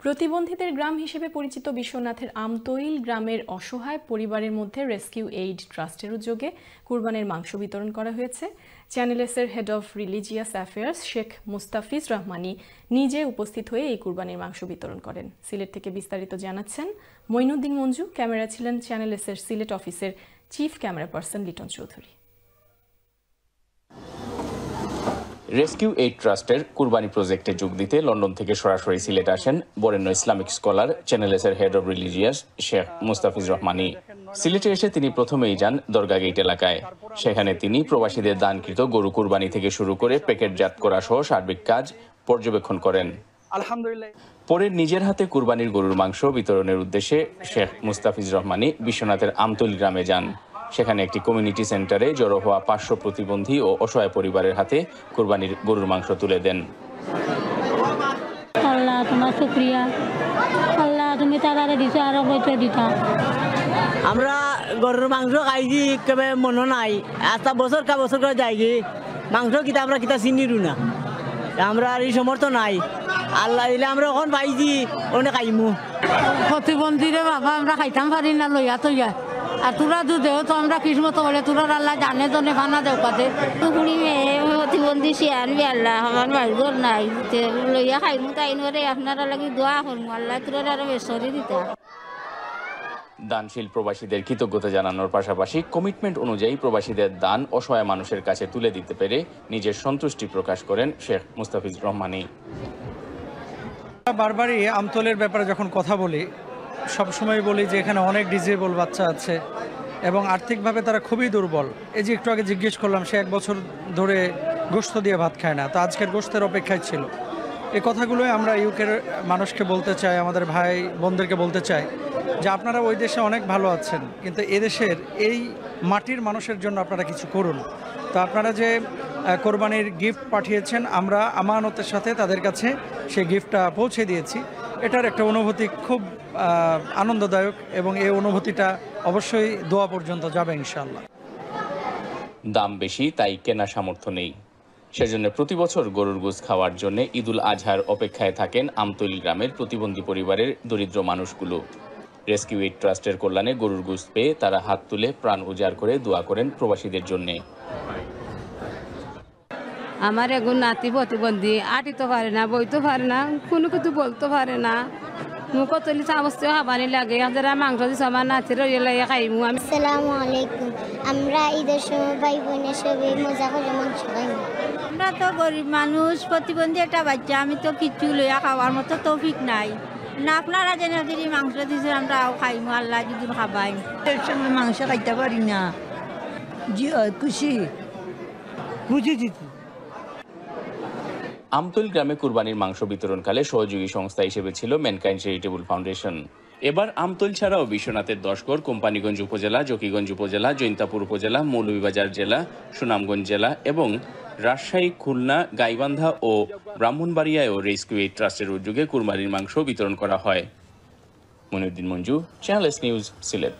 প্রতিবন্ধীদের গ্রাম হিসেবে পরিচিত বিশ্বনাথের আমতৈল গ্রামের অসহায় পরিবারের মধ্যে রেস্কিউ এইড ট্রাস্টের উদ্যোগে কুরবানির মাংস বিতরণ করা হয়েছে। চ্যানেল এসের head of religious affairs Sheikh Mustafiz Rahmani নিজে উপস্থিত হয়ে এই কুরবানির মাংস বিতরণ করেন। সিলেট থেকে বিস্তারিত জানাচ্ছেন মঈনুদ্দিন মঞ্জু। ক্যামেরা ছিলেন চ্যানেল এসের সিলেট অফিসের chief camera person Liton Chowdhury. Rescue aid ট্রাস্টের কুরবানি প্রজেক্টে যোগ দিতে লন্ডন থেকে সরাসরি সিলেট আসেন বরেণ্য ইসলামিক স্কলার চ্যানেল এসের head of religious Sheikh Mustafiz Rahmani. সিলেটে এসে তিনি প্রথমেই যান দরগা গেট এলাকায়। সেখানে তিনি প্রবাসীদের দানকৃত গরু কুরবানি থেকে শুরু করে প্যাকেটজাত করা সহ সার্বিক কাজ পর্যবেক্ষণ করেন। পরে নিজের হাতে কুরবানির গরুর মাংস বিতরণের উদ্দেশ্যে শেখ মুস্তাফিজ রহমানি বিশ্বনাথের আমতৈল গ্রামে যান। সেখানে একটি কমিউনিটি সেন্টারে জড়ো হওয়া 500 প্রতিবন্ধী ও অসহায় পরিবারের হাতে কুরবানির গরুর মাংস তুলে দেন। আল্লাহ তোমার শুকরিয়া, আল্লাহ তুমি তাড়াতাড়ি দিছো আরো কইতে দিতা। আমরা গরুর মাংস খাইছি কেবে মনে নাই, একটা বছর কা বছর করে যাইগি মাংস কিতা আমরা কিতা চিনিরু না, আমরা আর এই সমর্থ নাই। আল্লাহ দিলে আমরা এখন পাইছি ওনে খাইমু। প্রতিবন্ধীরে বাবা আমরা খাইতাম পারি না লইয়া তৈয়া, আর তোরা দুধেও তো আমরা কিসমত বলে তোরা আল্লাহ জানে জনে খানা দেও পাতে টুকুনি মেয়ে প্রতিবন্ধী সে আনবি আল্লাহ আমার বাড়িঘর নাই লইয়া খাইমু তাই নরে আপনারা লাগি দোয়া করমু আল্লাহ তোরা আরো বেসরি দিতা। দানশীল প্রবাসীদের কৃতজ্ঞতা জানানোর পাশাপাশি কমিটমেন্ট অনুযায়ী প্রবাসীদের দান অসহায় মানুষের কাছে তুলে দিতে পেরে নিজের সন্তুষ্টি প্রকাশ করেন শেখ মুস্তাফিজ রহমানি। বারবারই আমতলের ব্যাপারে যখন কথা বলি সবসময় বলি যে এখানে অনেক ডিজেবল বাচ্চা আছে এবং আর্থিকভাবে তারা খুবই দুর্বল। এই যে একটু আগে জিজ্ঞেস করলাম, সে 1 বছর ধরে গোশত দিয়ে ভাত খায় না, তো আজকের গোশতের অপেক্ষায় ছিল। এই কথাগুলোই আমরা ইউকের মানুষকে বলতে চাই, আমাদের ভাই বোনদেরকে বলতে চাই যে আপনারা ওই দেশে অনেক ভালো আছেন, কিন্তু এদেশের এই মাটির মানুষের জন্য আপনারা কিছু করুন। তো আপনারা যে কোরবানির গিফট পাঠিয়েছেন, আমরা আমানতের সাথে তাদের কাছে সেই গিফটটা পৌঁছে দিয়েছি। এটার একটা অনুভূতি খুব আনন্দদায়ক এবং এই অনুভূতিটা অবশ্যই দোয়া পর্যন্ত যাবে ইনশাআল্লাহ। দাম বেশি তাই কেনা সামর্থ্য নেই, সেজন্য প্রতি বছর গরুর গোশত খাওয়ার জন্য ঈদুল আজহার অপেক্ষায় থাকেন আমতৈল গ্রামের প্রতিবন্ধী পরিবারের দরিদ্র মানুষগুলো। রেস্কিউ এইড ট্রাস্টের কল্যাণে গরুর গোশত পেয়ে তারা হাত তুলে প্রাণ উজাড় করে দোয়া করেন প্রবাসীদের জন্য। আমার এগুন নাতি প্রতিবন্ধী, আটিতে পারে না, বইতে পারে না, কোনো কিছু বলতে পারে না, মুখ তলি চামচতে হাবানি লাগে, যারা মাংস দিচ্ছে আমার নাতির ইয়ে খাইমু আমি। আসসালামু আলাইকুম। আমরা ঈদের সময় ভাই বোনের সবাই মজা করে মাংস খাই। আমরা তো গরিব মানুষ, প্রতিবন্ধী একটা বাচ্চা, আমি তো কিচ্ছু লইয়া খাওয়ার মতো তৌফিক নাই না। আপনারা যেন যদি মাংস দিচ্ছে আমরা খাইমু, আল্লাহ যদি খাবাই। এর সঙ্গে মাংস খাইতে পারি না, জি খুশি বুঝি দিতে। আমতৈল গ্রামে কুরবানির মাংস বিতরণকালে সহযোগী সংস্থা হিসেবে ছিল ম্যানকাইন্ড চ্যারিটেবল ফাউন্ডেশন। এবার আমতৈল ছাড়াও বিশ্বনাথের 10 গড়, কোম্পানীগঞ্জ উপজেলা, জকিগঞ্জ উপজেলা, জৈন্তাপুর উপজেলা, মৌলভীবাজার জেলা, সুনামগঞ্জ জেলা এবং রাজশাহী, খুলনা, গাইবান্ধা ও ব্রাহ্মণবাড়িয়ায়ও রেস্কিউ এইড ট্রাস্টের উদ্যোগে কুরবানির মাংস বিতরণ করা হয়। Moinuddin Manju, channel S news, Sylhet.